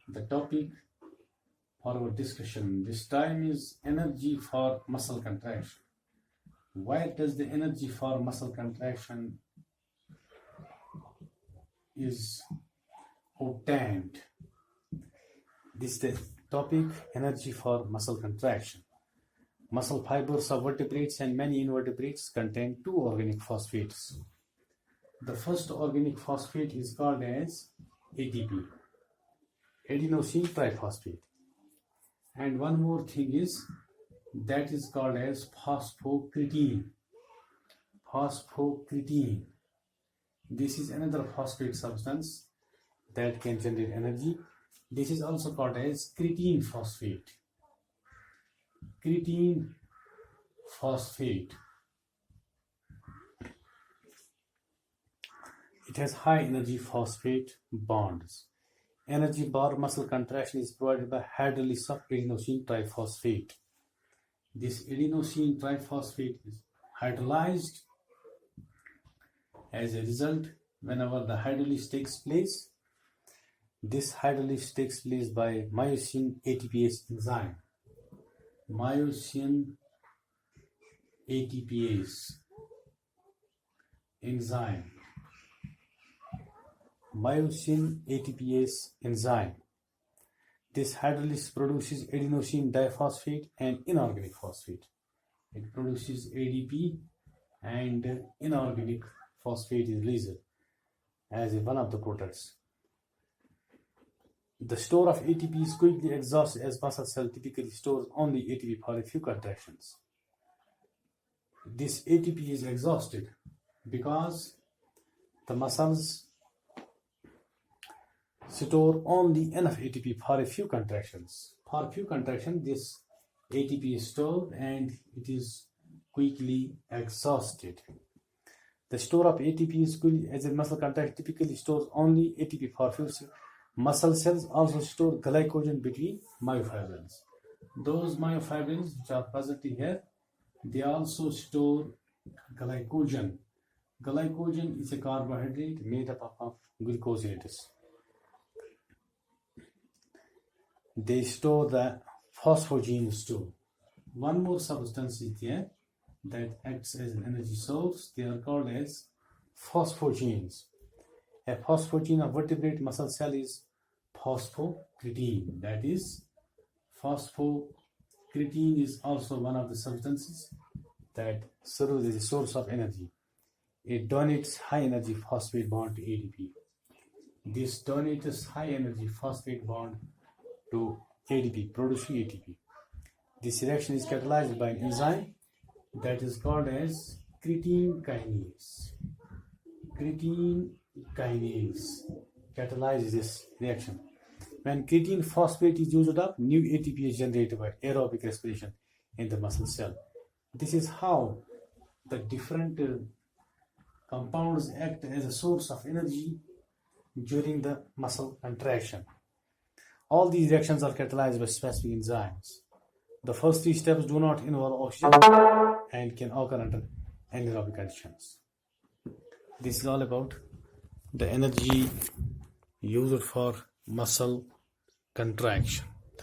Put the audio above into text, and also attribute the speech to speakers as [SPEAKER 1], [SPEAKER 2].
[SPEAKER 1] The topic for our discussion this time is energy for muscle contraction. Why does the energy for muscle contraction is obtained? This is the topic, energy for muscle contraction. Muscle fibers of vertebrates and many invertebrates contain two organic phosphates. The first organic phosphate is called as ATP, adenosine triphosphate. And one more thing is that is called as phosphocreatine. Phosphocreatine. This is another phosphate substance that can generate energy. This is also called as creatine phosphate. Creatine phosphate. It has high energy phosphate bonds. Energy for muscle contraction is provided by hydrolysis of adenosine triphosphate. This adenosine triphosphate is hydrolyzed. As a result, whenever the hydrolysis takes place, this hydrolysis takes place by myosin ATPase enzyme. Myosin ATPase enzyme. Myosin ATPase enzyme. This hydrolysis produces adenosine diphosphate and inorganic phosphate. It produces ADP and inorganic phosphate is released as one of the products. The store of ATP is quickly exhausted as muscle cell typically stores only ATP for a few contractions. This ATP is exhausted because the muscles store only enough ATP for a few contractions. For a few contractions, this ATP is stored and it is quickly exhausted. The store of ATP is quickly, as a muscle contraction typically stores only ATP for a few. Muscle cells also store glycogen between myofibrils. Those myofibrils which are present here, they also store glycogen. Glycogen is a carbohydrate made up of glucosidates. They store the phosphogenes too. One more substance is there that acts as an energy source. They are called as phosphogenes. A phosphogene of vertebrate muscle cell is phosphocreatine. That is, phosphocreatine is also one of the substances that serves as a source of energy. It donates high energy phosphate bond to ADP. This donates high energy phosphate bond to ADP, producing ATP. This reaction is catalyzed by an enzyme that is called as creatine kinase. Creatine kinase catalyzes this reaction. When creatine phosphate is used up, new ATP is generated by aerobic respiration in the muscle cell. This is how the different compounds act as a source of energy during the muscle contraction. All these reactions are catalyzed by specific enzymes. The first three steps do not involve oxygen and can occur under anaerobic conditions. This is all about the energy used for muscle contraction.